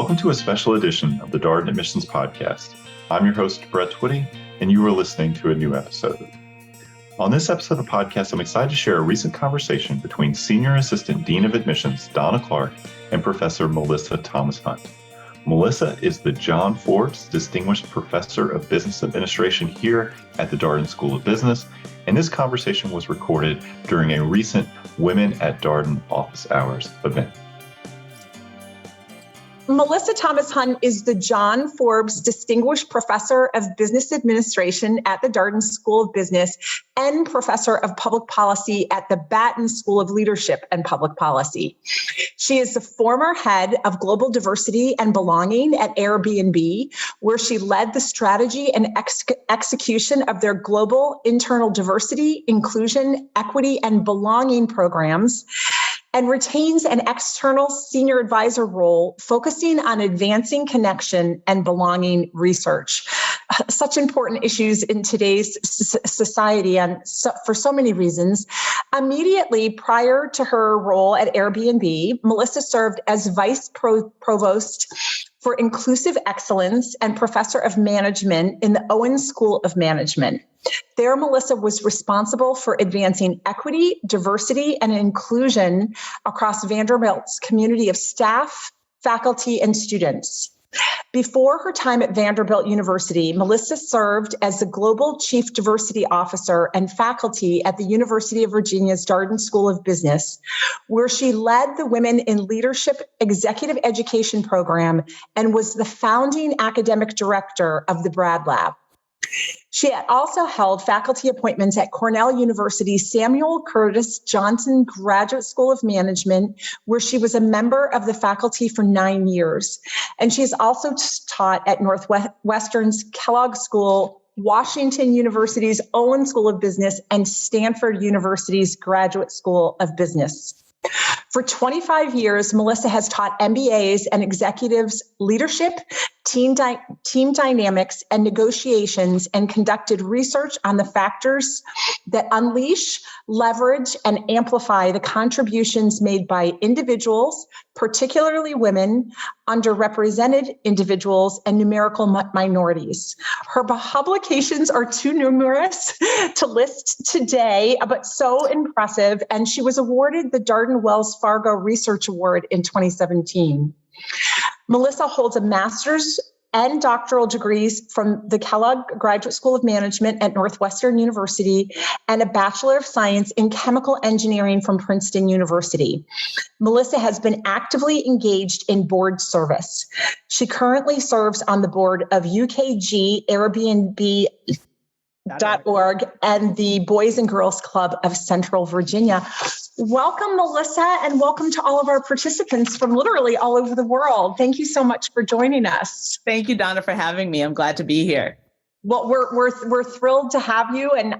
Welcome to a special edition of the Darden Admissions Podcast. I'm your host, Brett Twitty, and you are listening to a new episode. On this episode of the podcast, I'm excited to share a recent conversation between Senior Assistant Dean of Admissions, Dawna Clarke, and Professor Melissa Thomas-Hunt. Melissa is the John Forbes Distinguished Professor of Business Administration here at the Darden School of Business, and this conversation was recorded during a recent Women at Darden Office Hours event. Melissa Thomas-Hunt is the John Forbes Distinguished Professor of Business Administration at the Darden School of Business and Professor of Public Policy at the Batten School of Leadership and Public Policy. She is the former head of Global Diversity and Belonging at Airbnb, where she led the strategy and execution of their global internal diversity, inclusion, equity, and belonging programs, and retains an external senior advisor role focusing on advancing connection and belonging research. Such important issues in today's society and for so many reasons. Immediately prior to her role at Airbnb, Melissa served as Vice Provost for Inclusive Excellence and Professor of Management in the Owen School of Management. There, Melissa was responsible for advancing equity, diversity, and inclusion across Vanderbilt's community of staff, faculty, and students. Before her time at Vanderbilt University, Melissa served as the Global Chief Diversity Officer and faculty at the University of Virginia's Darden School of Business, where she led the Women in Leadership Executive Education Program and was the founding academic director of the Brad Lab. She had also held faculty appointments at Cornell University's Samuel Curtis Johnson Graduate School of Management, where she was a member of the faculty for 9 years. And she has also taught at Northwestern's Kellogg School, Washington University's Owen School of Business, and Stanford University's Graduate School of Business. For 25 years, Melissa has taught MBAs and executives leadership, team dynamics, and negotiations, and conducted research on the factors that unleash, leverage, and amplify the contributions made by individuals, particularly women, underrepresented individuals, and numerical minorities. Her publications are too numerous to list today, but so impressive, and she was awarded the Darden Wells Fargo Research Award in 2017. Melissa holds a master's and doctoral degrees from the Kellogg Graduate School of Management at Northwestern University and a Bachelor of Science in Chemical Engineering from Princeton University. Melissa has been actively engaged in board service. She currently serves on the board of UKG Airbnb.org and the Boys and Girls Club of Central Virginia. Welcome, Melissa, and welcome to all of our participants from literally all over the world. Thank you so much for joining us. Thank you, Dawna, for having me. I'm glad to be here. Well, we're thrilled to have you. And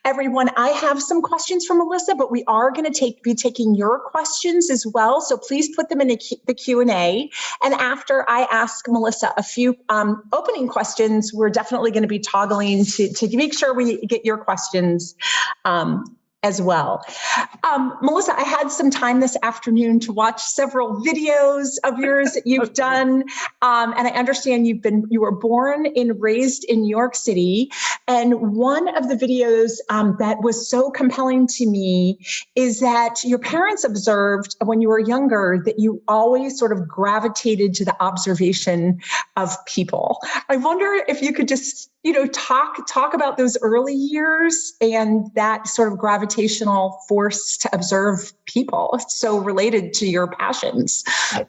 everyone, I have some questions for Melissa, but we are going to be taking your questions as well. So please put them in the Q&A. And after I ask Melissa a few opening questions, we're definitely going to be toggling to make sure we get your questions as well. Melissa, I had some time this afternoon to watch several videos of yours that you've done. And I understand you were born and raised in New York City. And one of the videos that was so compelling to me is that your parents observed when you were younger that you always sort of gravitated to the observation of people. I wonder if you could just talk about those early years and that sort of gravitational force to observe people. It's so related to your passions.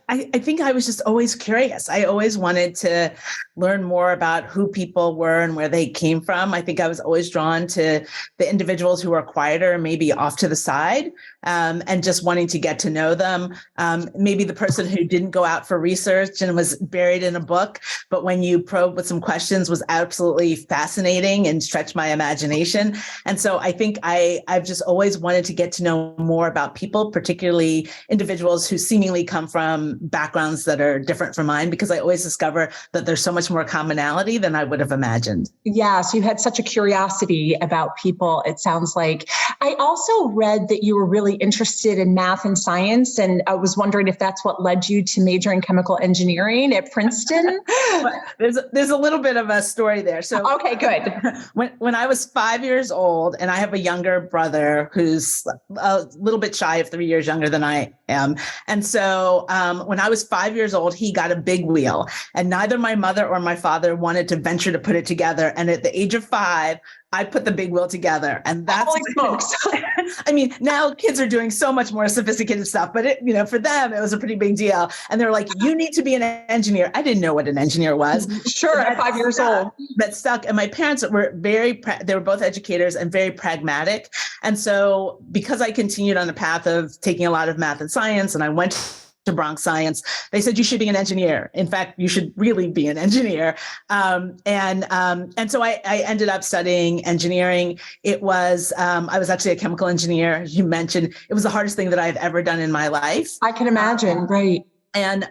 I think I was just always curious. I always wanted to learn more about who people were and where they came from. I think I was always drawn to the individuals who were quieter, maybe off to the side, and just wanting to get to know them. Maybe the person who didn't go out for research and was buried in a book, but when you probe with some questions was absolutely fascinating and stretched my imagination. And so I think I've just always wanted to get to know more about people, particularly individuals who seemingly come from backgrounds that are different from mine, because I always discover that there's so much more commonality than I would have imagined. Yeah, so you had such a curiosity about people, it sounds like. I also read that you were really interested in math and science, and I was wondering if that's what led you to major in chemical engineering at Princeton. There's a little bit of a story there. So okay, good. When I was 5 years old, and I have a younger brother who's a little bit shy of 3 years younger than I am. And so when I was 5 years old, he got a big wheel, and neither my mother or my father wanted to venture to put it together. And at the age of 5, I put the big wheel together, and that's holy smokes. I mean, now kids are doing so much more sophisticated stuff, but for them, it was a pretty big deal. And they're like, you need to be an engineer. I didn't know what an engineer was. Sure, at 5 years old. That stuck. And my parents were they were both educators and very pragmatic. And so because I continued on the path of taking a lot of math and science, and I went to Bronx Science, they said, you should be an engineer. In fact, you should really be an engineer. And so I ended up studying engineering. I was actually a chemical engineer, as you mentioned. It was the hardest thing that I've ever done in my life. I can imagine, right. And,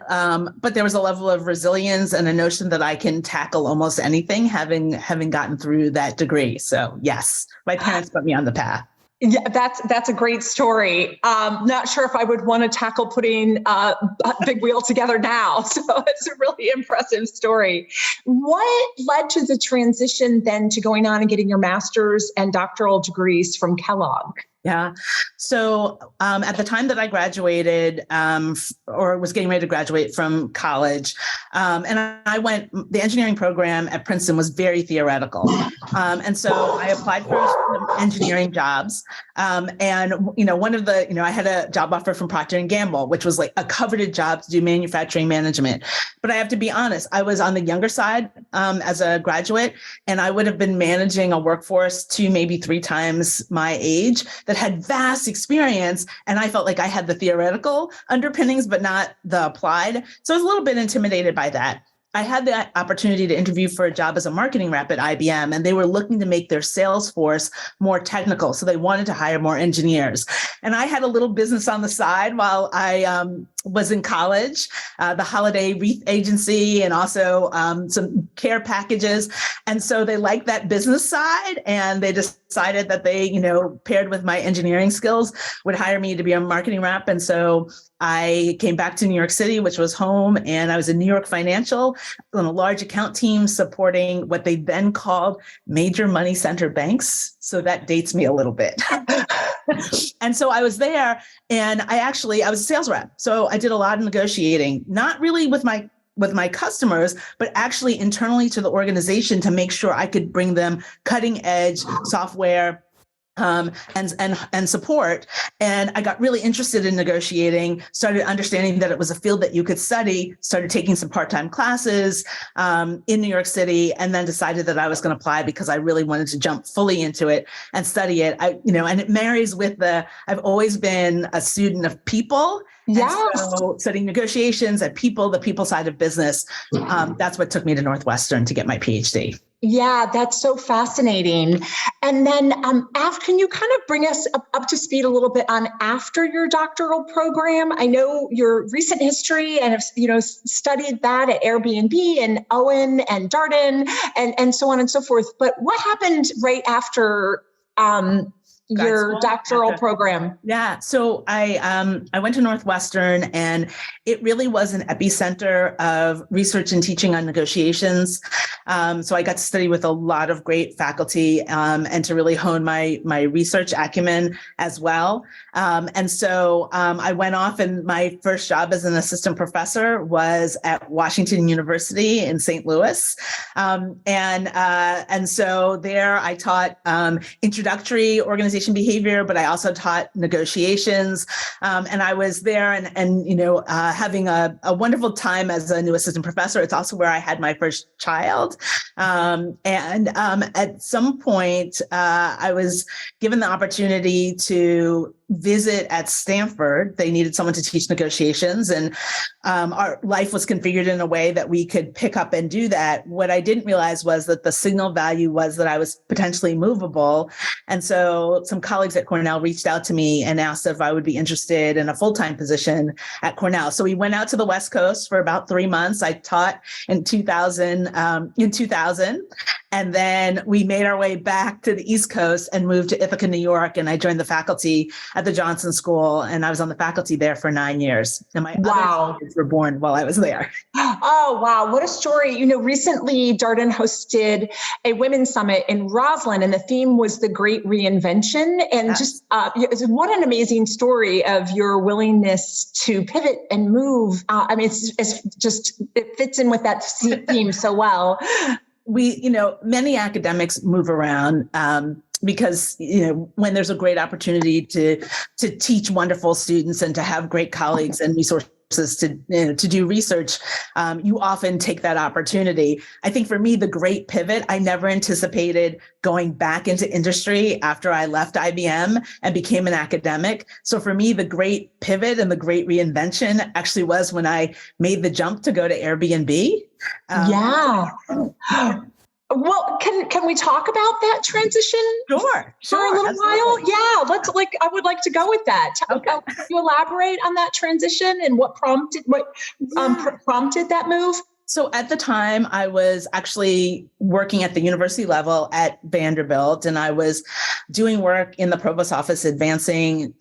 but there was a level of resilience and a notion that I can tackle almost anything, having gotten through that degree. So yes, my parents put me on the path. Yeah, that's a great story. Not sure if I would want to tackle putting a big wheel together now. So it's a really impressive story. What led to the transition then to going on and getting your master's and doctoral degrees from Kellogg? Yeah. So at the time that I graduated or was getting ready to graduate from college, and the engineering program at Princeton was very theoretical. And so I applied for some engineering jobs. And, one of the, I had a job offer from Procter & Gamble, which was like a coveted job to do manufacturing management. But I have to be honest, I was on the younger side as a graduate, and I would have been managing a workforce 2, maybe 3 times my age that had vast experience. And I felt like I had the theoretical underpinnings, but not the applied. So I was a little bit intimidated by that. I had the opportunity to interview for a job as a marketing rep at IBM, and they were looking to make their sales force more technical. So they wanted to hire more engineers. And I had a little business on the side while I was in college, the holiday wreath agency, and also some care packages. And so they liked that business side, and they decided that they, paired with my engineering skills, would hire me to be a marketing rep. And so I came back to New York City, which was home, and I was in New York Financial on a large account team supporting what they then called major money center banks. So that dates me a little bit. And so I was there, and I was a sales rep. So I did a lot of negotiating, not really with my customers, but actually internally to the organization to make sure I could bring them cutting edge software and support. And I got really interested in negotiating, started understanding that it was a field that you could study, started taking some part-time classes in New York City, and then decided that I was going to apply because I really wanted to jump fully into it and study it. And it marries with I've always been a student of people. Yes. So studying negotiations and the people side of business, that's what took me to Northwestern to get my PhD. Yeah, that's so fascinating. And then can you kind of bring us up to speed a little bit on after your doctoral program? I know your recent history and have studied that at Airbnb and Owen and Darden and so on and so forth. But what happened right after your doctoral program? Yeah. So I went to Northwestern, and it really was an epicenter of research and teaching on negotiations. So I got to study with a lot of great faculty and to really hone my research acumen as well. And so I went off, and my first job as an assistant professor was at Washington University in St. Louis. And so there I taught introductory organization behavior, but I also taught negotiations. And I was there and having a wonderful time as a new assistant professor. It's also where I had my first child. And at some point, I was given the opportunity to visit at Stanford. They needed someone to teach negotiations, and our life was configured in a way that we could pick up and do that. What I didn't realize was that the signal value was that I was potentially movable. And so some colleagues at Cornell reached out to me and asked if I would be interested in a full-time position at Cornell. So we went out to the West Coast for about 3 months. I taught in 2000, and then we made our way back to the East Coast and moved to Ithaca, New York. And I joined the faculty at the Johnson School, and I was on the faculty there for 9 years. And my other kids were born while I was there. Oh, wow. What a story. You know, recently Darden hosted a women's summit in Roslyn, and the theme was the Great Reinvention. And just what an amazing story of your willingness to pivot and move. I mean, it fits in with that theme so well. Many academics move around because, when there's a great opportunity to teach wonderful students and to have great colleagues and resources to do research, you often take that opportunity. I think for me, the great pivot, I never anticipated going back into industry after I left IBM and became an academic. So for me, the great pivot and the great reinvention actually was when I made the jump to go to Airbnb. Well, can we talk about that transition? Sure. For a little while? Yeah, I would like to go with that. Okay. Can you elaborate on that transition and what prompted that move? So at the time, I was actually working at the university level at Vanderbilt, and I was doing work in the provost office, advancing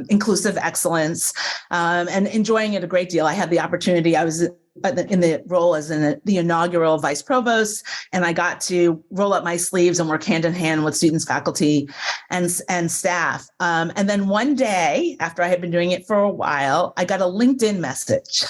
inclusive excellence, and enjoying it a great deal. I had the opportunity, I was in the role as the inaugural vice provost, and I got to roll up my sleeves and work hand in hand with students, faculty, and staff. And then one day, after I had been doing it for a while, I got a LinkedIn message.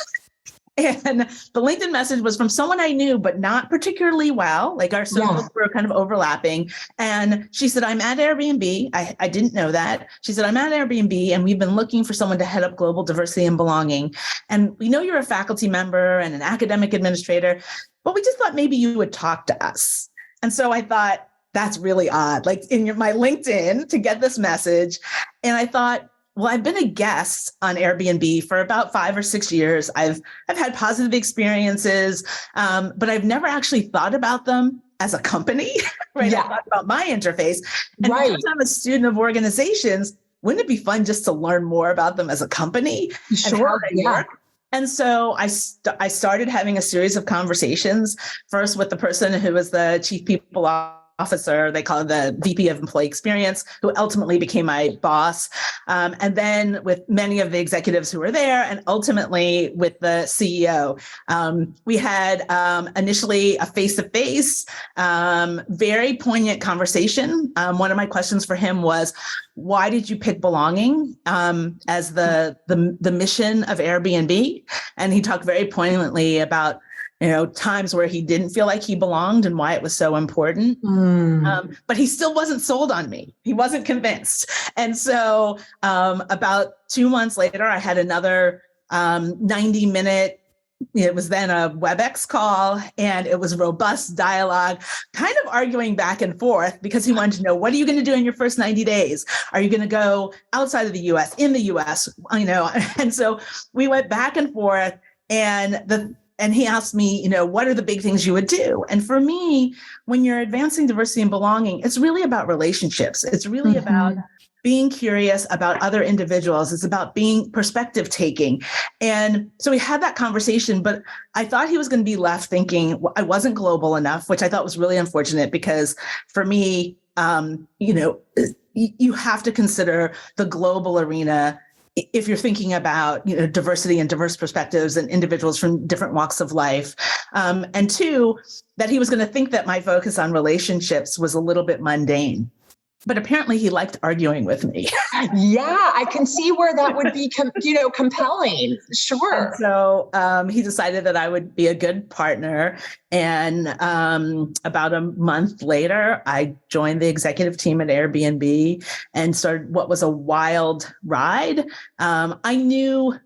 And the LinkedIn message was from someone I knew, but not particularly well. Like our circles were kind of overlapping. And she said, I'm at Airbnb. I didn't know that. She said, I'm at Airbnb, and we've been looking for someone to head up global diversity and belonging. And we know you're a faculty member and an academic administrator, but we just thought maybe you would talk to us. And so I thought, that's really odd, like in my LinkedIn to get this message. And I thought, well, I've been a guest on Airbnb for about 5 or 6 years. I've had positive experiences, but I've never actually thought about them as a company, right? I thought about my interface. And because I'm a student of organizations, wouldn't it be fun just to learn more about them as a company? Sure. And how they work? And so I started having a series of conversations, first with the person who was the chief people officer, they call it the VP of Employee Experience, who ultimately became my boss. And then with many of the executives who were there, and ultimately with the CEO. We had initially a face-to-face, very poignant conversation. One of my questions for him was, why did you pick belonging as the mission of Airbnb? And he talked very poignantly about times where he didn't feel like he belonged and why it was so important. But he still wasn't sold on me. He wasn't convinced. And so about 2 months later, I had another 90-minute, it was then a WebEx call, and it was robust dialogue, kind of arguing back and forth because he wanted to know, what are you going to do in your first 90 days? Are you going to go outside of the US, in the US? And so we went back and forth, and he asked me, what are the big things you would do? And for me, when you're advancing diversity and belonging, it's really about relationships. It's really about being curious about other individuals. It's about being perspective taking. And so we had that conversation, but I thought he was going to be left thinking I wasn't global enough, which I thought was really unfortunate because for me, you have to consider the global arena if you're thinking about diversity and diverse perspectives and individuals from different walks of life. And two, that he was going to think that my focus on relationships was a little bit mundane. But apparently he liked arguing with me. Yeah, I can see where that would be, compelling. Sure. And so he decided that I would be a good partner. And about a month later, I joined the executive team at Airbnb and started what was a wild ride. I knew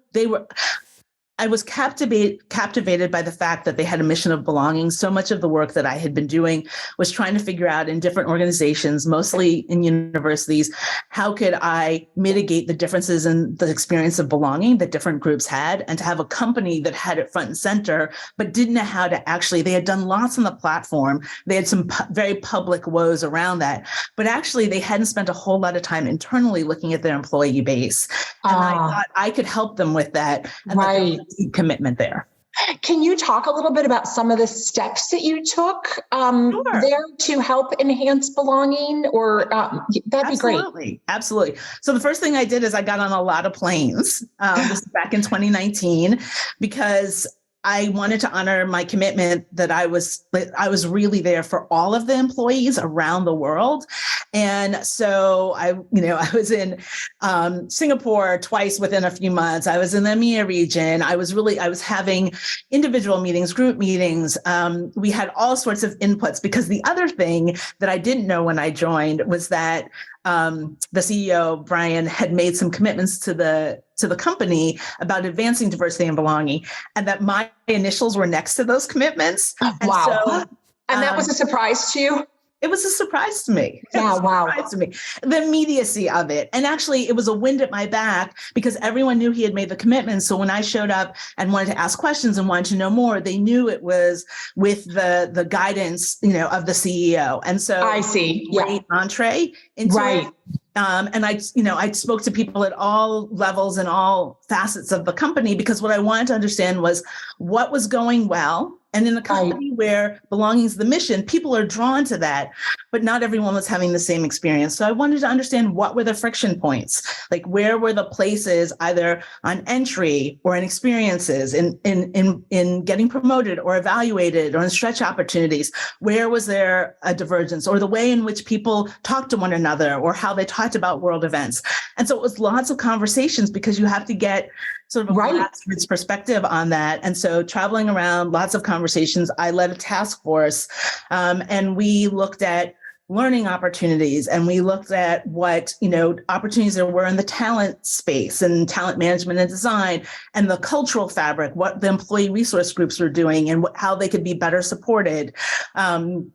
I was captivated by the fact that they had a mission of belonging. So much of the work that I had been doing was trying to figure out in different organizations, mostly in universities, how could I mitigate the differences in the experience of belonging that different groups had, and to have a company that had it front and center, but didn't know how to actually, they had done lots on the platform. They had some very public woes around that, but actually they hadn't spent a whole lot of time internally looking at their employee base. And I thought I could help them with that. And right. Commitment there. Can you talk a little bit about some of the steps that you took there to help enhance belonging? Or that'd be great. Absolutely. So the first thing I did is I got on a lot of planes. This is back in 2019, because I wanted to honor my commitment that I was really there for all of the employees around the world. And so I was in Singapore twice within a few months. I was in the EMEA region. I was having individual meetings, group meetings. We had all sorts of inputs, because the other thing that I didn't know when I joined was that the CEO, Brian, had made some commitments to the company about advancing diversity and belonging, and that my initials were next to those commitments. And wow. So, and that was a surprise to you? It was a surprise to me. Yeah, wow. To me. The immediacy of it. And actually, it was a wind at my back, because everyone knew he had made the commitment. So when I showed up and wanted to ask questions and wanted to know more, they knew it was with the guidance, of the CEO. And so I see. Great entree into it. And I spoke to people at all levels and all facets of the company, because what I wanted to understand was what was going well. And in a company where belonging is the mission, people are drawn to that, but not everyone was having the same experience. So I wanted to understand what were the friction points, like where were the places either on entry or in experiences, in getting promoted or evaluated or in stretch opportunities. Where was there a divergence, or the way in which people talked to one another, or how they talked about world events. And so it was lots of conversations, because you have to get sort of a grassroots perspective on that. And so traveling around, lots of conversations. I led a task force, and we looked at learning opportunities, and we looked at what, opportunities there were in the talent space and talent management and design, and the cultural fabric, what the employee resource groups were doing, and how they could be better supported. And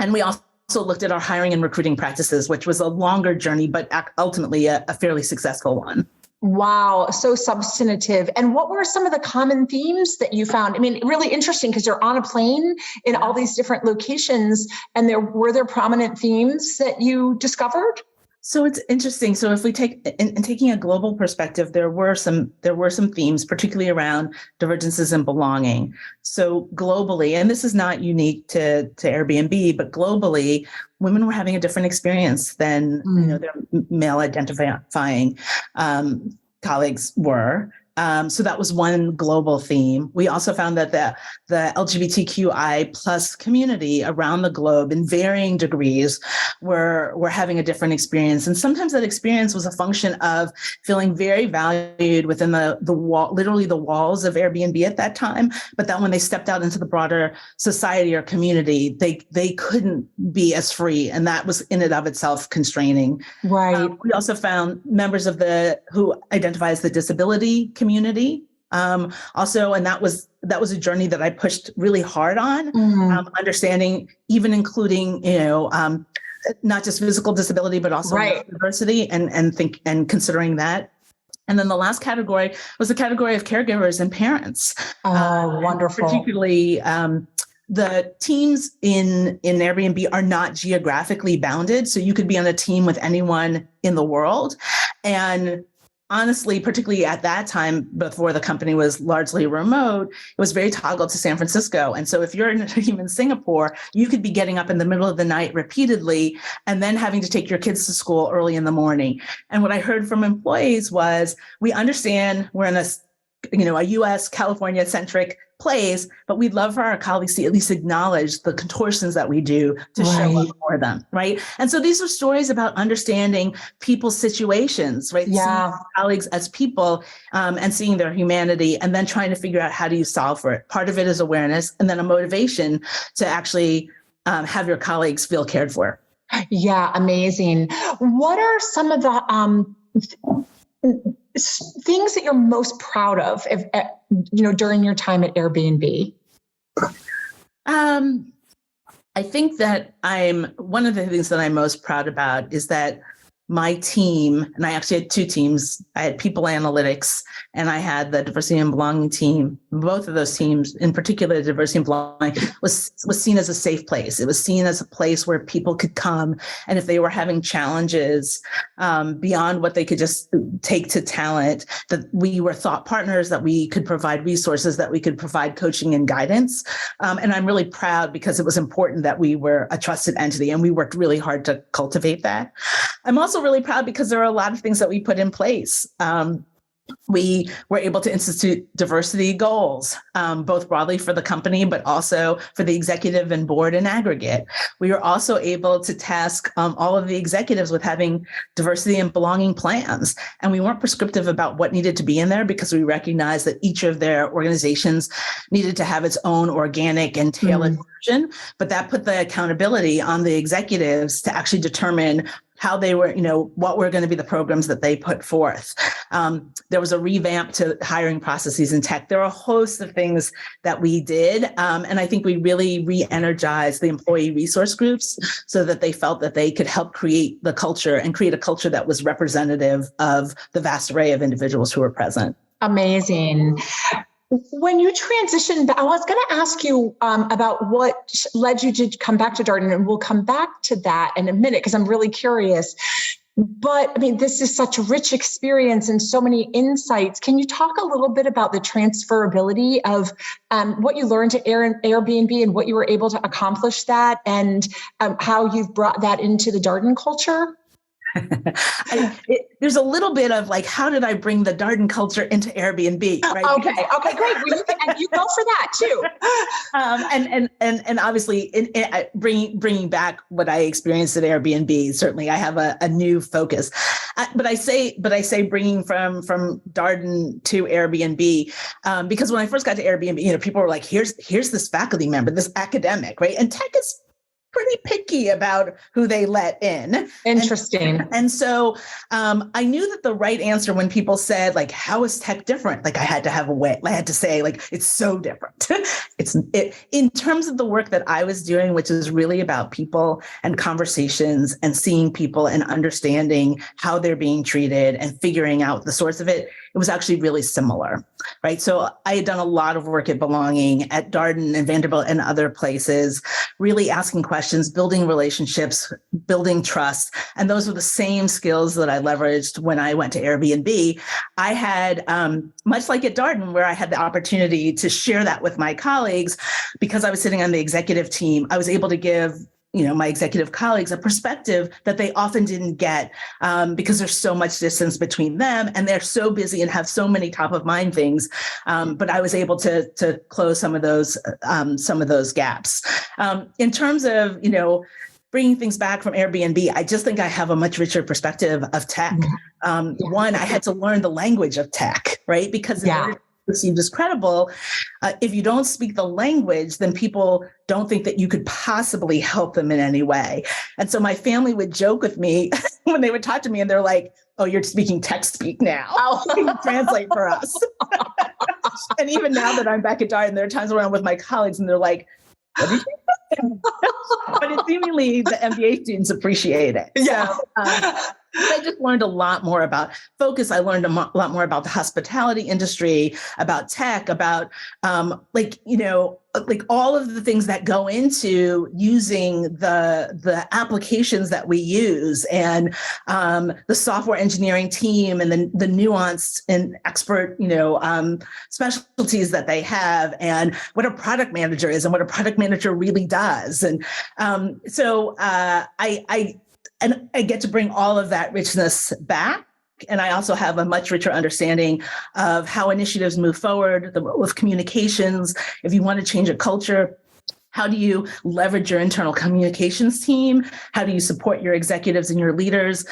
we also looked at our hiring and recruiting practices, which was a longer journey, but ultimately a fairly successful one. Wow, so substantive. And what were some of the common themes that you found? I mean, really interesting, because you're on a plane in all these different locations, and were there prominent themes that you discovered? So it's interesting. So if we taking a global perspective, there were some themes, particularly around divergences in belonging. So globally, and this is not unique to Airbnb, but globally, women were having a different experience than their male identifying colleagues were. So that was one global theme. We also found that the LGBTQI plus community around the globe in varying degrees were having a different experience. And sometimes that experience was a function of feeling very valued within the wall, literally the walls of Airbnb at that time. But that when they stepped out into the broader society or community, they couldn't be as free. And that was in and of itself constraining. Right. We also found members of who identify as the disability community. Also, and that was a journey that I pushed really hard on, understanding, even including, not just physical disability, but also diversity and considering that. And then the last category was the category of caregivers and parents. Oh, wonderful. Particularly, the teams in Airbnb are not geographically bounded. So you could be on a team with anyone in the world. And honestly, particularly at that time, before the company was largely remote, it was very toggled to San Francisco. And so if you're in a team in Singapore, you could be getting up in the middle of the night repeatedly and then having to take your kids to school early in the morning. And what I heard from employees was, we understand we're in a US, California-centric place, but we'd love for our colleagues to at least acknowledge the contortions that we do to show up for them, right? And so these are stories about understanding people's situations, right? Yeah. Seeing colleagues as people and seeing their humanity, and then trying to figure out how do you solve for it. Part of it is awareness, and then a motivation to actually have your colleagues feel cared for. Yeah, amazing. What are some of the things that you're most proud of, during your time at Airbnb? I think that one of the things that I'm most proud about is that my team, and I actually had two teams. I had people analytics and I had the diversity and belonging team. Both of those teams, in particular, diversity and belonging, was seen as a safe place. It was seen as a place where people could come, and if they were having challenges beyond what they could just take to talent, that we were thought partners, that we could provide resources, that we could provide coaching and guidance. And I'm really proud because it was important that we were a trusted entity, and we worked really hard to cultivate that. I'm also really proud because there are a lot of things that we put in place. We were able to institute diversity goals, both broadly for the company, but also for the executive and board in aggregate. We were also able to task all of the executives with having diversity and belonging plans. And we weren't prescriptive about what needed to be in there because we recognized that each of their organizations needed to have its own organic and tailored version. But that put the accountability on the executives to actually determine how they were, what were going to be the programs that they put forth. There was a revamp to hiring processes in tech. There are a host of things that we did. And I think we really re-energized the employee resource groups so that they felt that they could help create the culture and create a culture that was representative of the vast array of individuals who were present. Amazing. When you transitioned, I was going to ask you about what led you to come back to Darden, and we'll come back to that in a minute because I'm really curious. But I mean, this is such a rich experience and so many insights. Can you talk a little bit about the transferability of what you learned at Airbnb and what you were able to accomplish that, and how you've brought that into the Darden culture? There's a little bit of like, how did I bring the Darden culture into Airbnb? Right? Okay, great. Well, you go for that too. And obviously, bringing back what I experienced at Airbnb, certainly I have a new focus. But I say bringing from Darden to Airbnb, because when I first got to Airbnb, people were like, here's this faculty member, this academic, right? And tech is pretty picky about who they let in. Interesting. And so I knew that the right answer when people said, like, how is tech different? Like I had to say, like, it's so different. In terms of the work that I was doing, which is really about people and conversations and seeing people and understanding how they're being treated and figuring out the source of it, it was actually really similar, right? So I had done a lot of work at Belonging, at Darden and Vanderbilt and other places, really asking questions, building relationships, building trust. And those were the same skills that I leveraged when I went to Airbnb. I had, much like at Darden, where I had the opportunity to share that with my colleagues, because I was sitting on the executive team, I was able to give my executive colleagues a perspective that they often didn't get because there's so much distance between them and they're so busy and have so many top of mind things. But I was able to close some of those gaps. In terms of, bringing things back from Airbnb, I just think I have a much richer perspective of tech. One, I had to learn the language of tech, right? Because perceived as credible. If you don't speak the language, then people don't think that you could possibly help them in any way. And so my family would joke with me when they would talk to me and they're like, oh, you're speaking tech speak now. Can you translate for us? And even now that I'm back at Darden, there are times when I'm with my colleagues and they're like, what did you say? But seemingly the MBA students appreciate it. Yeah. So, I just learned a lot more about focus. I learned a lot more about the hospitality industry, about tech, about like all of the things that go into using the applications that we use, and the software engineering team, and the nuanced and expert specialties that they have, and what a product manager is, and what a product manager really does. And so I get to bring all of that richness back. And I also have a much richer understanding of how initiatives move forward, the role of communications. If you want to change a culture, how do you leverage your internal communications team? How do you support your executives and your leaders?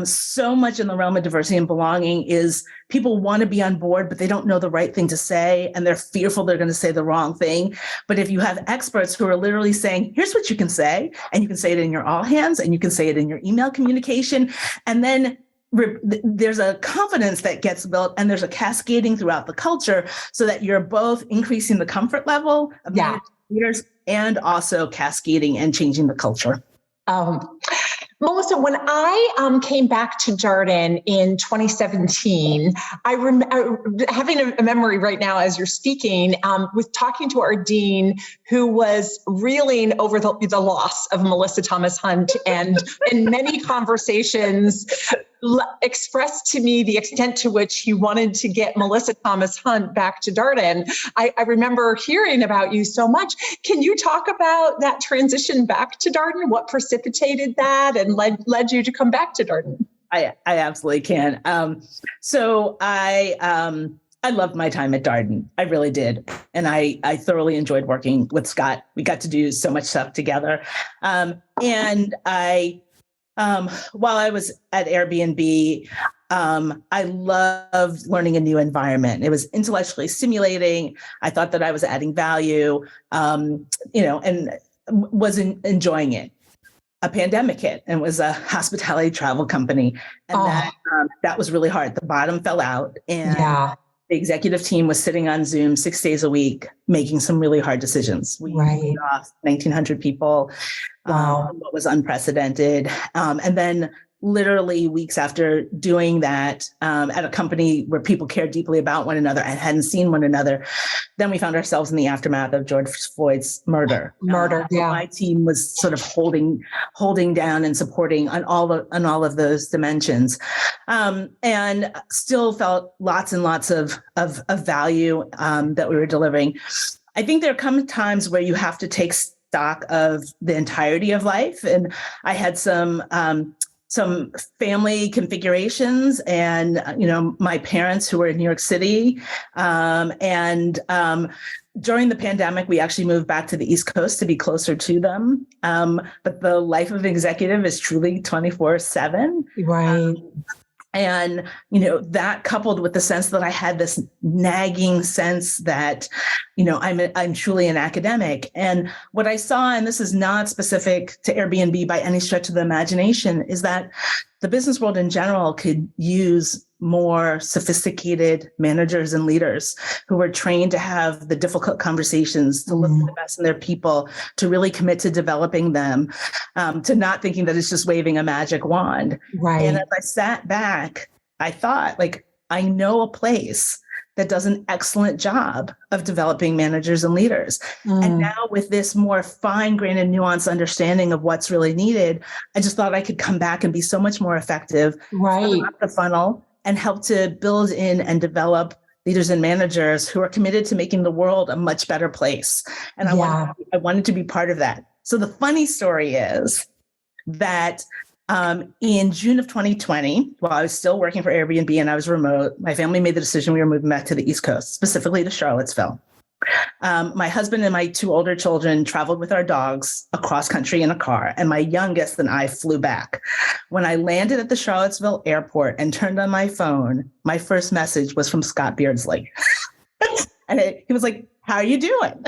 So much in the realm of diversity and belonging is people want to be on board, but they don't know the right thing to say, and they're fearful they're going to say the wrong thing. But if you have experts who are literally saying, here's what you can say, and you can say it in your all hands, and you can say it in your email communication, and then there's a confidence that gets built, and there's a cascading throughout the culture, so that you're both increasing the comfort level of leaders and also cascading and changing the culture. Melissa, when I came back to Darden in 2017, I remember having a memory right now as you're speaking, with talking to our dean, who was reeling over the loss of Melissa Thomas Hunt, and in many conversations expressed to me the extent to which he wanted to get Melissa Thomas Hunt back to Darden. I remember hearing about you so much. Can you talk about that transition back to Darden? What precipitated that and led you to come back to Darden? I absolutely can. So I loved my time at Darden. I really did. And I thoroughly enjoyed working with Scott. We got to do so much stuff together. And while I was at Airbnb, I loved learning a new environment. It was intellectually stimulating. I thought that I was adding value, and was enjoying it. A pandemic hit, and was a hospitality travel company. And that was really hard. The bottom fell out, and the executive team was sitting on Zoom 6 days a week, making some really hard decisions. We laid off 1,900 people. What was unprecedented. And then literally weeks after doing that, at a company where people cared deeply about one another and hadn't seen one another, then we found ourselves in the aftermath of George Floyd's murder. My team was sort of holding down and supporting on all of those dimensions, and still felt lots and lots of value that we were delivering. I think there come times where you have to take stock of the entirety of life, and I had some family configurations, and my parents who were in New York City, and during the pandemic, we actually moved back to the East Coast to be closer to them. But the life of an executive is truly 24/7. Right. And, that coupled with the sense that I had this nagging sense that, I'm truly an academic. And what I saw, and this is not specific to Airbnb by any stretch of the imagination, is that the business world in general could use more sophisticated managers and leaders who were trained to have the difficult conversations, to look at the best in their people, to really commit to developing them, to not thinking that it's just waving a magic wand. Right. And as I sat back, I thought, I know a place that does an excellent job of developing managers and leaders. And now with this more fine-grained and nuanced understanding of what's really needed, I just thought I could come back and be so much more effective, up the funnel, and help to build in and develop leaders and managers who are committed to making the world a much better place. And I wanted to be part of that. So the funny story is that in June of 2020, while I was still working for Airbnb and I was remote, my family made the decision we were moving back to the East Coast, specifically to Charlottesville. My husband and my two older children traveled with our dogs across country in a car, and my youngest and I flew back. When I landed at the Charlottesville airport and turned on my phone, my first message was from Scott Beardsley. And he was like, "How are you doing?"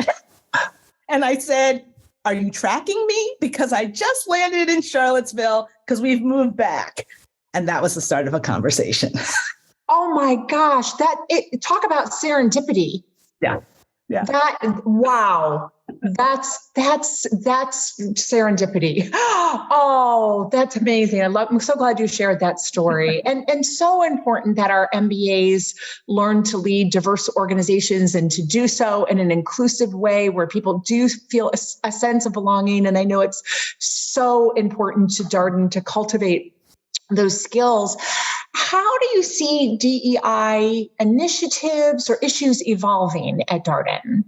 And I said, "Are you tracking me? Because I just landed in Charlottesville because we've moved back." And that was the start of a conversation. Oh my gosh, talk about serendipity. Yeah. Wow. That's serendipity. Oh, that's amazing. I'm so glad you shared that story. And so important that our MBAs learn to lead diverse organizations and to do so in an inclusive way where people do feel a sense of belonging. And I know it's so important to Darden to cultivate those skills. How do you see DEI initiatives or issues evolving at Darden?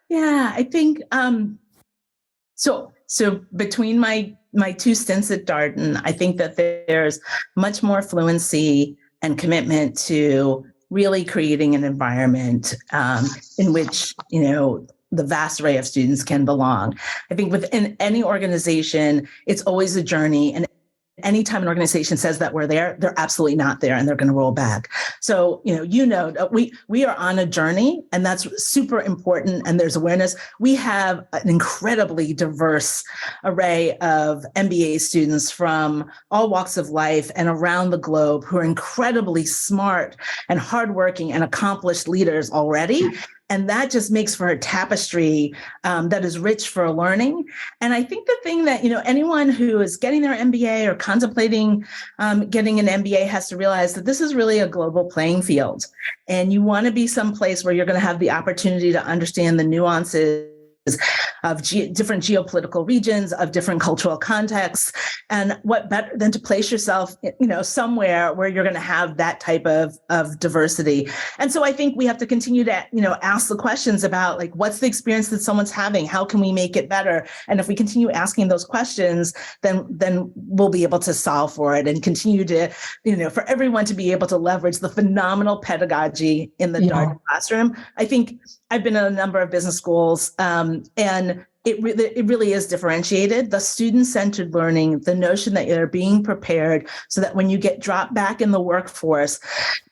Yeah, I think so between my two stints at Darden, I think that there's much more fluency and commitment to really creating an environment in which, the vast array of students can belong. I think within any organization, it's always a journey, and anytime an organization says that we're there, they're absolutely not there and they're going to roll back. So, we are on a journey and that's super important. And there's awareness. We have an incredibly diverse array of MBA students from all walks of life and around the globe who are incredibly smart and hardworking and accomplished leaders already. And that just makes for a tapestry that is rich for learning. And I think the thing that, anyone who is getting their MBA or contemplating getting an MBA has to realize that this is really a global playing field. And you want to be someplace where you're going to have the opportunity to understand the nuances of different geopolitical regions, of different cultural contexts, and what better than to place yourself, somewhere where you're going to have that type of diversity. And so I think we have to continue to, ask the questions about like, what's the experience that someone's having? How can we make it better? And if we continue asking those questions, then we'll be able to solve for it and continue to, for everyone to be able to leverage the phenomenal pedagogy in the Darden classroom. I think I've been in a number of business schools, and it really is differentiated. The student-centered learning, the notion that you're being prepared so that when you get dropped back in the workforce,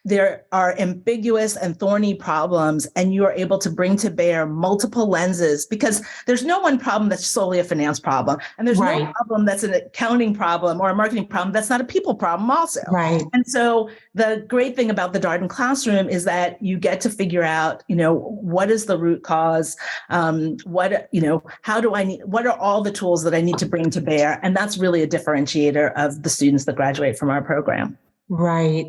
there are ambiguous and thorny problems, and you are able to bring to bear multiple lenses, because there's no one problem that's solely a finance problem. And there's no problem that's an accounting problem or a marketing problem that's not a people problem also. Right. And so the great thing about the Darden classroom is that you get to figure out, what is the root cause? What are all the tools that I need to bring to bear? And that's really a differentiator of the students that graduate from our program. Right.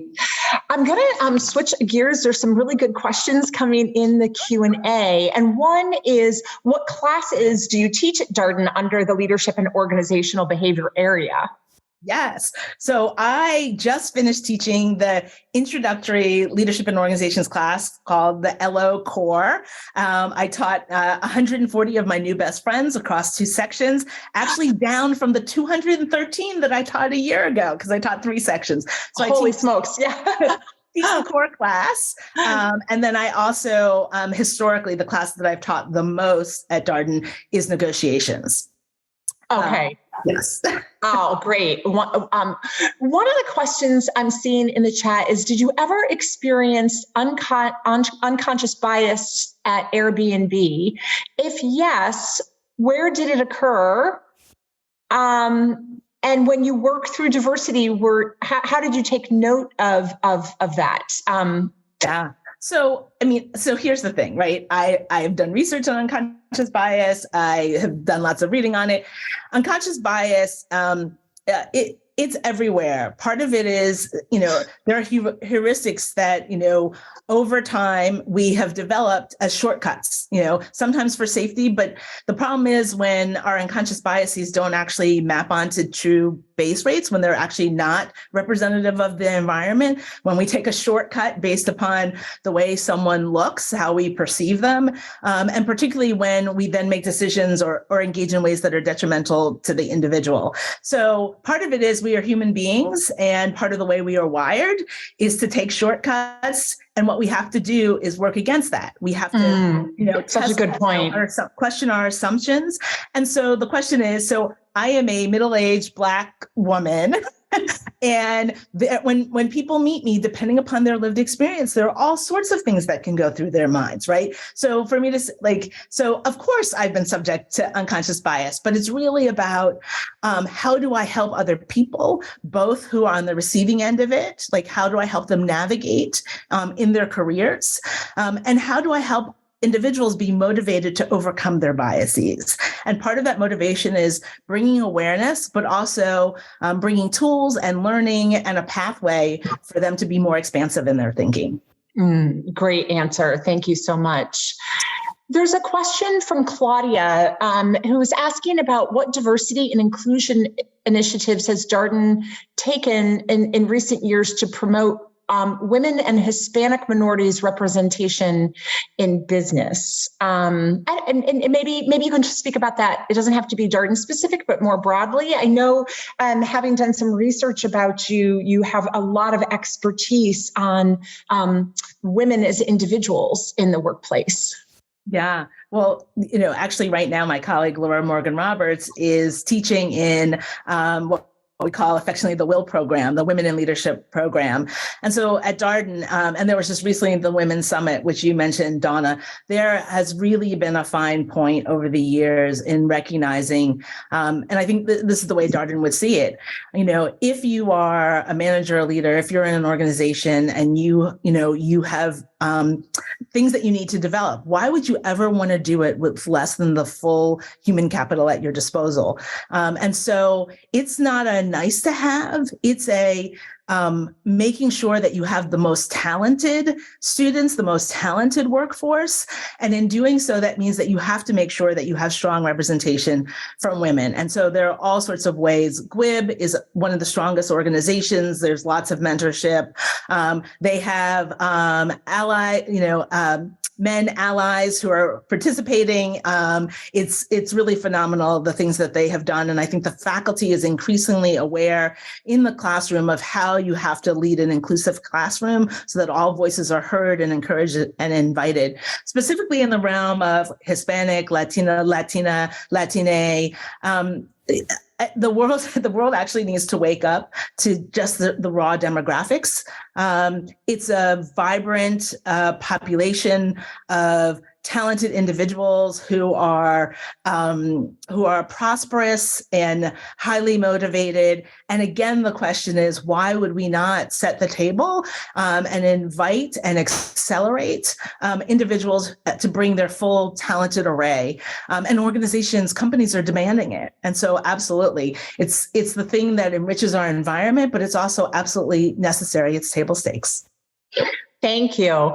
I'm going to switch gears. There's some really good questions coming in the Q&A. And one is, what classes do you teach at Darden under the leadership and organizational behavior area? Yes. So I just finished teaching the introductory leadership and organizations class called the LO Core. I taught 140 of my new best friends across 2 sections, actually down from the 213 that I taught a year ago, because I taught 3 sections. So Holy smokes. Yeah. Teach the core class. And then I also, historically, the class that I've taught the most at Darden is negotiations. Okay. Yes. Oh, great. One of the questions I'm seeing in the chat is, did you ever experience unconscious bias at Airbnb? If yes, where did it occur? And when you work through diversity, how did you take note of that? Yeah. So here's the thing, right? I've done research on unconscious bias. I have done lots of reading on it. Unconscious bias, it's everywhere. Part of it is, there are heuristics that, over time we have developed as shortcuts, sometimes for safety. But the problem is when our unconscious biases don't actually map onto true base rates, when they're actually not representative of the environment, when we take a shortcut based upon the way someone looks, how we perceive them, and particularly when we then make decisions or engage in ways that are detrimental to the individual. So part of it is we are human beings, and part of the way we are wired is to take shortcuts. And what we have to do is work against that. We have to, such a good point. Question our assumptions. And so the question is, so I am a middle-aged Black woman. And when people meet me, depending upon their lived experience, there are all sorts of things that can go through their minds, right? So for me to so of course I've been subject to unconscious bias, but it's really about how do I help other people, both who are on the receiving end of it, like how do I help them navigate in their careers, and how do I help individuals be motivated to overcome their biases. And part of that motivation is bringing awareness, but also bringing tools and learning and a pathway for them to be more expansive in their thinking. Great answer. Thank you so much. There's a question from Claudia who is asking about what diversity and inclusion initiatives has Darden taken in recent years to promote women and Hispanic minorities representation in business. And maybe you can just speak about that. It doesn't have to be Darden specific, but more broadly. I know, having done some research about you, you have a lot of expertise on women as individuals in the workplace. Yeah. Well, actually right now, my colleague, Laura Morgan Roberts, is teaching in what we call affectionately the WIL program, the Women in Leadership program. And so at Darden, and there was just recently the Women's Summit, which you mentioned, Dawna, there has really been a fine point over the years in recognizing, and I think this is the way Darden would see it. If you are a manager or leader, if you're in an organization and you have things that you need to develop, why would you ever want to do it with less than the full human capital at your disposal? And so it's not a nice to have, it's a making sure that you have the most talented students, the most talented workforce. And in doing so, that means that you have to make sure that you have strong representation from women. And so there are all sorts of ways. GWIB is one of the strongest organizations. There's lots of mentorship. They have men allies who are participating. It's really phenomenal, the things that they have done. And I think the faculty is increasingly aware in the classroom of how you have to lead an inclusive classroom so that all voices are heard and encouraged and invited, specifically in the realm of Hispanic, Latina, Latine. The world actually needs to wake up to just the raw demographics. It's a vibrant population of talented individuals who are prosperous and highly motivated. And again, the question is, why would we not set the table and invite and accelerate individuals to bring their full talented array? And organizations, companies are demanding it. And so absolutely, it's the thing that enriches our environment, but it's also absolutely necessary. It's table stakes. Thank you.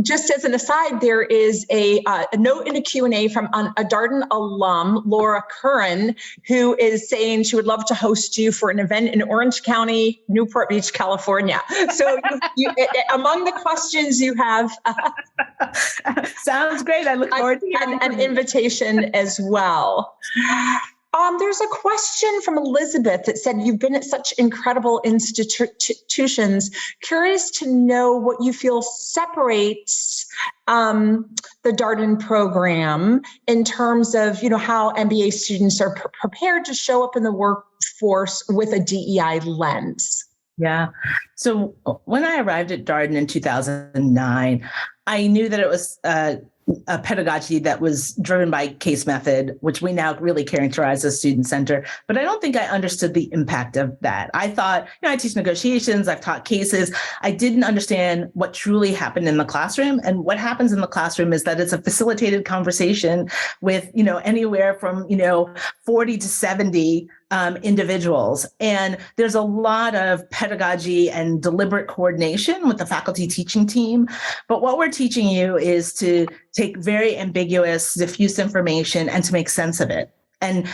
Just as an aside, there is a note in a Q&A from a Darden alum, Laura Curran, who is saying she would love to host you for an event in Orange County, Newport Beach, California. So you, among the questions you have... Sounds great. I look forward to an invitation as well. There's a question from Elizabeth that said, you've been at such incredible institutions. Curious to know what you feel separates the Darden program in terms of, how MBA students are prepared to show up in the workforce with a DEI lens. Yeah. So when I arrived at Darden in 2009, I knew that it was a pedagogy that was driven by case method, which we now really characterize as student center. But I don't think I understood the impact of that. I thought, I teach negotiations, I've taught cases. I didn't understand what truly happened in the classroom. And what happens in the classroom is that it's a facilitated conversation with, anywhere from, 40 to 70 individuals. And there's a lot of pedagogy and deliberate coordination with the faculty teaching team. But what we're teaching you is to take very ambiguous, diffuse information and to make sense of it. And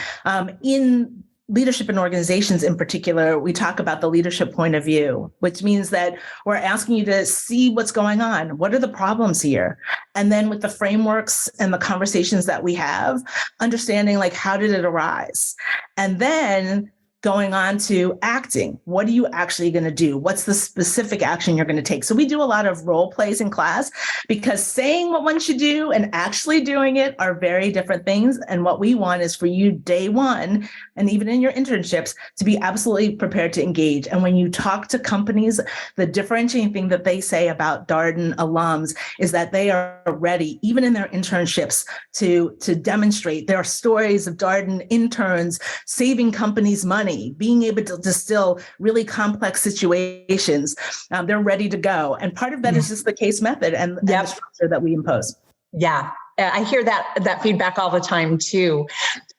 in leadership in organizations in particular, we talk about the leadership point of view, which means that we're asking you to see what's going on. What are the problems here? And then with the frameworks and the conversations that we have, understanding how did it arise? And then going on to acting. What are you actually going to do? What's the specific action you're going to take? So we do a lot of role plays in class because saying what one should do and actually doing it are very different things. And what we want is for you day one, and even in your internships, to be absolutely prepared to engage. And when you talk to companies, the differentiating thing that they say about Darden alums is that they are ready, even in their internships, to demonstrate. There are stories of Darden interns saving companies money, being able to distill really complex situations. They're ready to go. And part of that is just the case method and the structure that we impose. Yeah, I hear that feedback all the time too.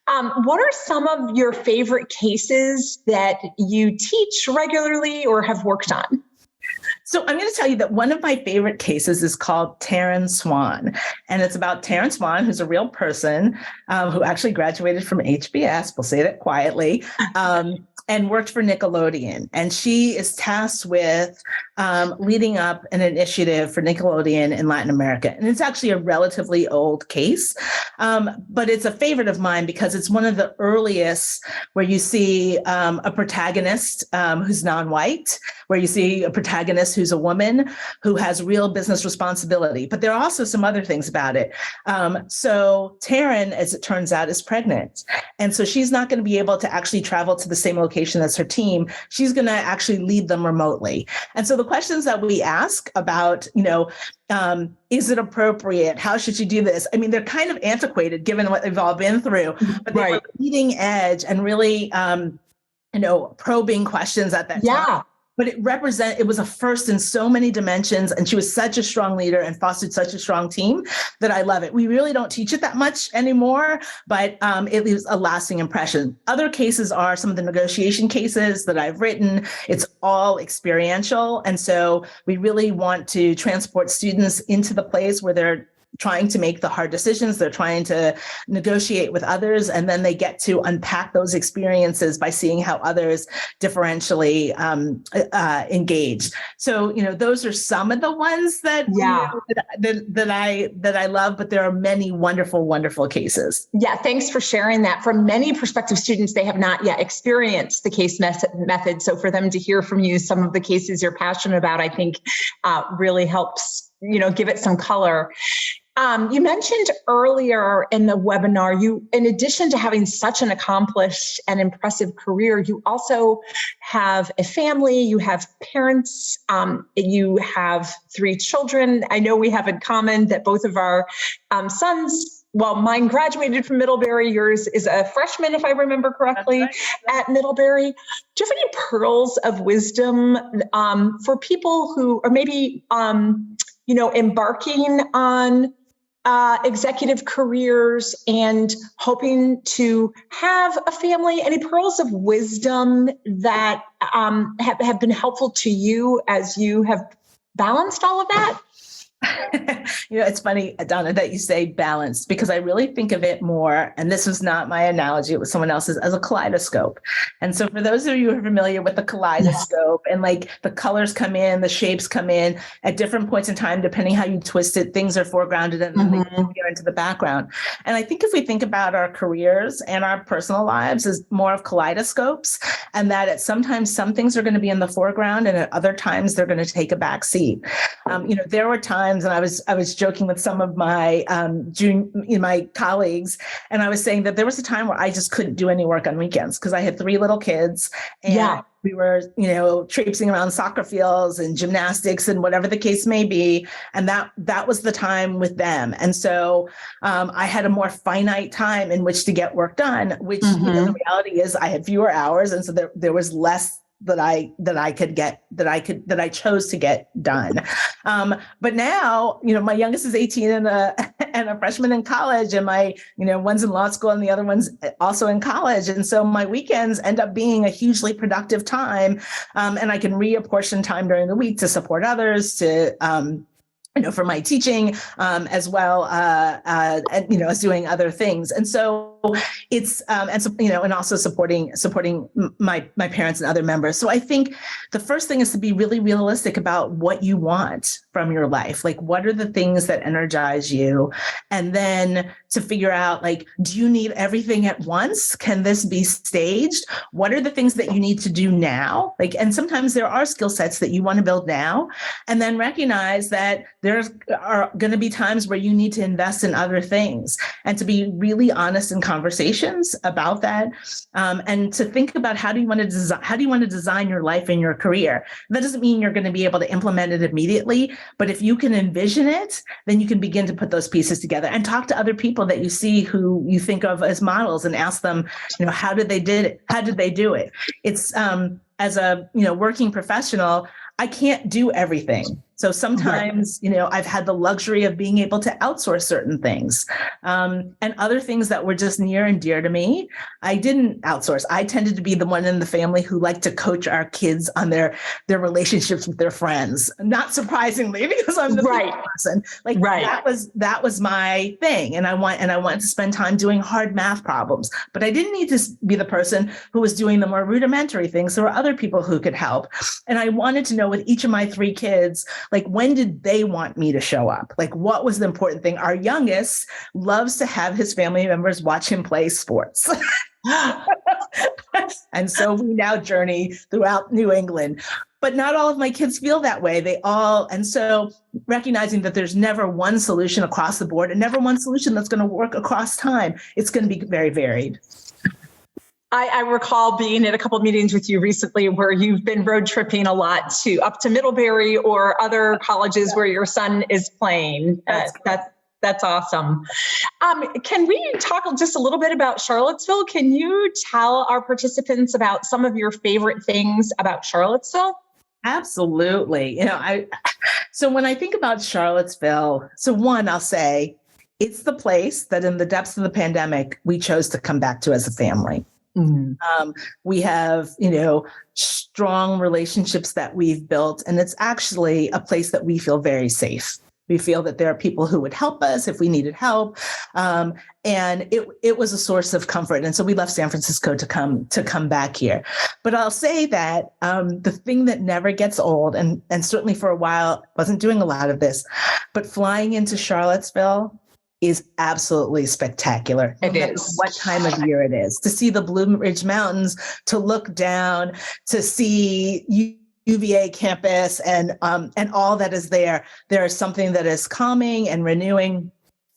What are some of your favorite cases that you teach regularly or have worked on? So I'm going to tell you that one of my favorite cases is called Taryn Swan. And it's about Taryn Swan, who's a real person who actually graduated from HBS, we'll say that quietly, and worked for Nickelodeon. And she is tasked with leading up an initiative for Nickelodeon in Latin America. And it's actually a relatively old case, but it's a favorite of mine because it's one of the earliest where you see a protagonist who's non-white, where you see a protagonist who's a woman who has real business responsibility. But there are also some other things about it. So Taryn, as it turns out, is pregnant. And so she's not going to be able to actually travel to the same location location, that's her team, she's going to actually lead them remotely. And so the questions that we ask about, is it appropriate? How should you do this? I mean, they're kind of antiquated given what they've all been through, but they were leading edge and really, probing questions at that time. But it was a first in so many dimensions. And she was such a strong leader and fostered such a strong team that I love it. We really don't teach it that much anymore, but it leaves a lasting impression. Other cases are some of the negotiation cases that I've written. It's all experiential. And so we really want to transport students into the place where they're trying to make the hard decisions. They're trying to negotiate with others, and then they get to unpack those experiences by seeing how others differentially engage. So, those are some of the ones that that I love, but there are many wonderful, wonderful cases. Yeah, thanks for sharing that. For many prospective students, they have not yet experienced the case method. So for them to hear from you some of the cases you're passionate about, I think really helps, give it some color. You mentioned earlier in the webinar, in addition to having such an accomplished and impressive career, you also have a family, you have parents, you have 3 children. I know we have in common that both of our sons, well, mine graduated from Middlebury, yours is a freshman, if I remember correctly, at Middlebury. Do you have any pearls of wisdom for people who are maybe, embarking on executive careers and hoping to have a family? Any pearls of wisdom that have been helpful to you as you have balanced all of that? It's funny, Dawna, that you say balanced, because I really think of it more, and this was not my analogy, it was someone else's, as a kaleidoscope. And so for those of you who are familiar with the kaleidoscope, and like the colors come in, the shapes come in at different points in time, depending how you twist it, things are foregrounded and then they appear into the background. And I think if we think about our careers and our personal lives as more of kaleidoscopes, and that sometimes some things are going to be in the foreground and at other times they're going to take a back seat. There were times, and I was joking with some of my my colleagues, and I was saying that there was a time where I just couldn't do any work on weekends because I had 3 little kids, and we were, traipsing around soccer fields and gymnastics and whatever the case may be, and that was the time with them. And so I had a more finite time in which to get work done, which the reality is I had fewer hours, and so there was less that I chose to get done. But now, my youngest is 18 and a freshman in college, and my, one's in law school and the other one's also in college. And so my weekends end up being a hugely productive time. And I can reapportion time during the week to support others, to, for my teaching, as well, as doing other things. And so it's, and also supporting my parents and other members. So I think the first thing is to be really realistic about what you want from your life. Like, what are the things that energize you? And then to figure out, like, do you need everything at once? Can this be staged? What are the things that you need to do now? Like, and sometimes there are skill sets that you want to build now, and then recognize that there are going to be times where you need to invest in other things, and to be really honest in conversations about that, and to think about how do you want to design your life and your career. That doesn't mean you're going to be able to implement it immediately, but if you can envision it, then you can begin to put those pieces together and talk to other people that you see who you think of as models and ask them, how did they do it? It's as a working professional, I can't do everything. So sometimes, I've had the luxury of being able to outsource certain things, and other things that were just near and dear to me, I didn't outsource. I tended to be the one in the family who liked to coach our kids on their relationships with their friends. Not surprisingly, because I'm the person. That was my thing, and I wanted to spend time doing hard math problems. But I didn't need to be the person who was doing the more rudimentary things. There were other people who could help, and I wanted to know with each of my 3 kids, like, when did they want me to show up? Like, what was the important thing? Our youngest loves to have his family members watch him play sports. And so we now journey throughout New England. But not all of my kids feel that way. And so recognizing that there's never one solution across the board and never one solution that's going to work across time. It's going to be very varied. I recall being at a couple of meetings with you recently where you've been road tripping a lot up to Middlebury or other colleges where your son is playing. That's awesome. Can we talk just a little bit about Charlottesville? Can you tell our participants about some of your favorite things about Charlottesville? Absolutely. So when I think about Charlottesville, one, I'll say it's the place that in the depths of the pandemic, we chose to come back to as a family. Mm-hmm. We have, strong relationships that we've built, and it's actually a place that we feel very safe. We feel that there are people who would help us if we needed help. And it was a source of comfort. And so we left San Francisco to come back here. But I'll say that the thing that never gets old, and certainly for a while, wasn't doing a lot of this, but flying into Charlottesville is absolutely spectacular. It is. What time of year it is. To see the Blue Ridge Mountains, to look down, to see UVA campus and all that is there. There is something that is calming and renewing.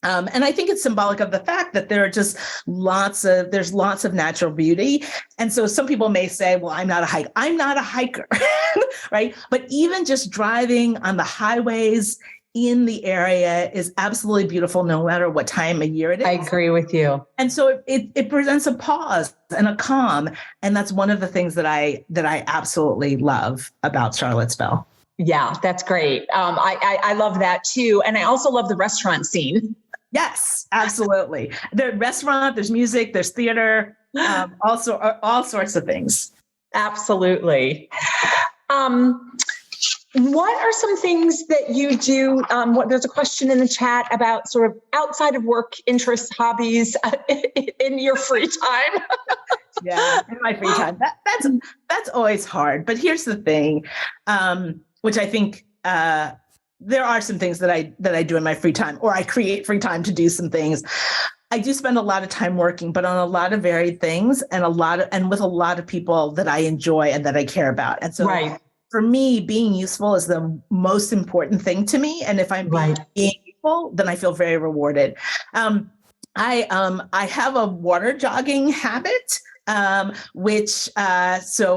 And I think it's symbolic of the fact that there are just lots of natural beauty. And so some people may say, well, I'm not a hiker, right? But even just driving on the highways in the area is absolutely beautiful, no matter what time of year it is. I agree with you. And so it presents a pause and a calm. And that's one of the things that I absolutely love about Charlottesville. Yeah, that's great. I love that too. And I also love the restaurant scene. Yes, absolutely. There's restaurant, there's music, there's theater, also all sorts of things. Absolutely. What are some things that you do? There's a question in the chat about sort of outside of work interests, hobbies in your free time. Yeah, in my free time. That's always hard. But here's the thing, which I think there are some things that I do in my free time, or I create free time to do some things. I do spend a lot of time working, but on a lot of varied things and with a lot of people that I enjoy and that I care about. And so. Right. For me, being useful is the most important thing to me. And if I'm being useful, then I feel very rewarded. I have a water jogging habit, so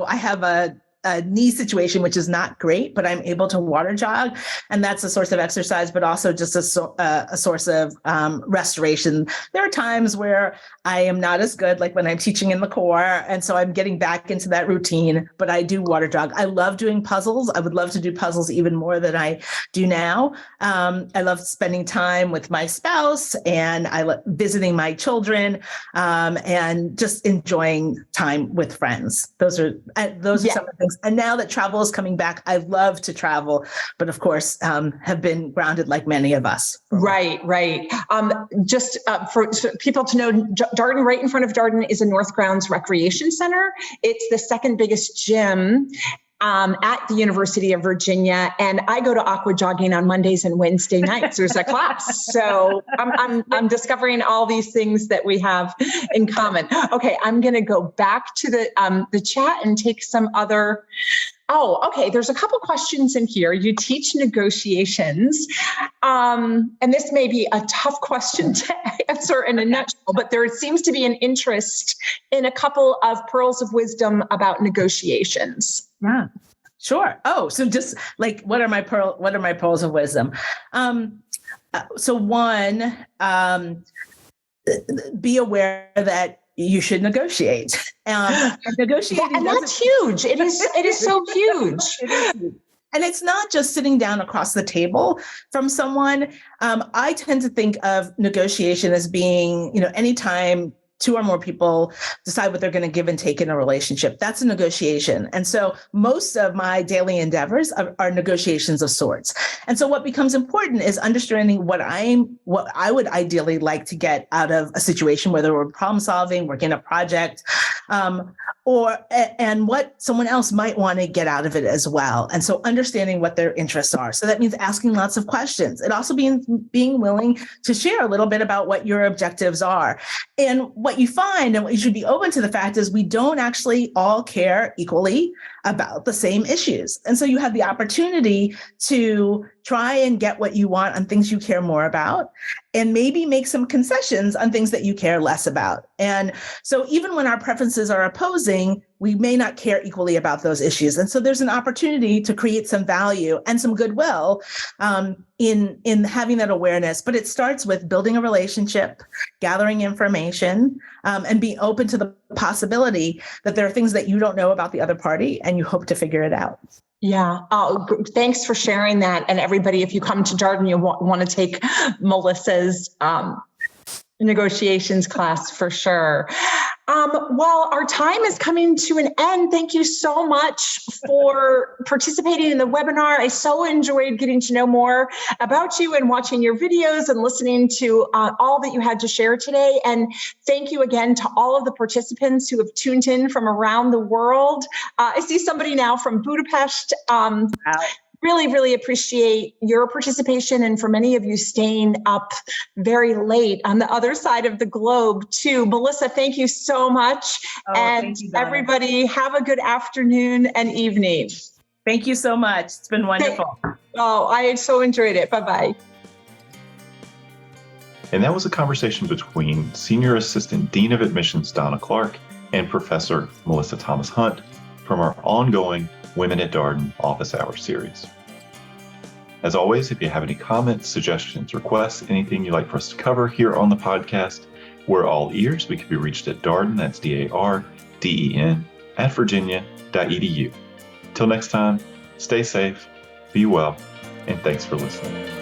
I have a knee situation, which is not great, but I'm able to water jog. And that's a source of exercise, but also just a source of restoration. There are times where I am not as good, like when I'm teaching in the core. And so I'm getting back into that routine, but I do water jog. I love doing puzzles. I would love to do puzzles even more than I do now. I love spending time with my spouse, and I love visiting my children, and just enjoying time with friends. Those are some of the things. And now that travel is coming back, I love to travel, but of course, have been grounded like many of us. Right. Just for people to know, Darden, right in front of Darden, is a North Grounds Recreation Center. It's the second biggest gym at the University of Virginia, and I go to aqua jogging on Mondays and Wednesday nights. There's a class, so I'm discovering all these things that we have in common. Okay, I'm going to go back to the chat and take some other. Oh, okay. There's a couple questions in here. You teach negotiations, and this may be a tough question to answer in a nutshell, but there seems to be an interest in a couple of pearls of wisdom about negotiations. Yeah, sure. Oh, so just like, what are my pearls of wisdom? So one, be aware that you should negotiate. Negotiating, and that's huge. It is so huge. And it's not just sitting down across the table from someone. I tend to think of negotiation as being, anytime two or more people decide what they're going to give and take in a relationship. That's a negotiation. And so most of my daily endeavors are negotiations of sorts. And so what becomes important is understanding what I would ideally like to get out of a situation, whether we're problem solving, working a project, and what someone else might want to get out of it as well. And so understanding what their interests are. So that means asking lots of questions. It also means being willing to share a little bit about what your objectives are. And what you find, and what you should be open to the fact, is we don't actually all care equally about the same issues. And so you have the opportunity to try and get what you want on things you care more about, and maybe make some concessions on things that you care less about. And so even when our preferences are opposing, we may not care equally about those issues. And so there's an opportunity to create some value and some goodwill in having that awareness. But it starts with building a relationship, gathering information, and being open to the possibility that there are things that you don't know about the other party and you hope to figure it out. Yeah. Thanks for sharing that. And everybody, if you come to Darden, you want to take Melissa's negotiations class for sure. Well, our time is coming to an end. Thank you so much for participating in the webinar. I so enjoyed getting to know more about you and watching your videos and listening to all that you had to share today. And thank you again to all of the participants who have tuned in from around the world. I see somebody now from Budapest. Really, really appreciate your participation, and for many of you staying up very late on the other side of the globe too. Melissa, thank you so much. And everybody, have a good afternoon and evening. Thank you so much. It's been wonderful. I so enjoyed it. Bye-bye. And that was a conversation between Senior Assistant Dean of Admissions Dawna Clarke and Professor Melissa Thomas Hunt from our ongoing Women at Darden Office Hours series. As always, if you have any comments, suggestions, requests, anything you'd like for us to cover here on the podcast, we're all ears. We can be reached at Darden, that's DARDEN, @virginia.edu. Till next time, stay safe, be well, and thanks for listening.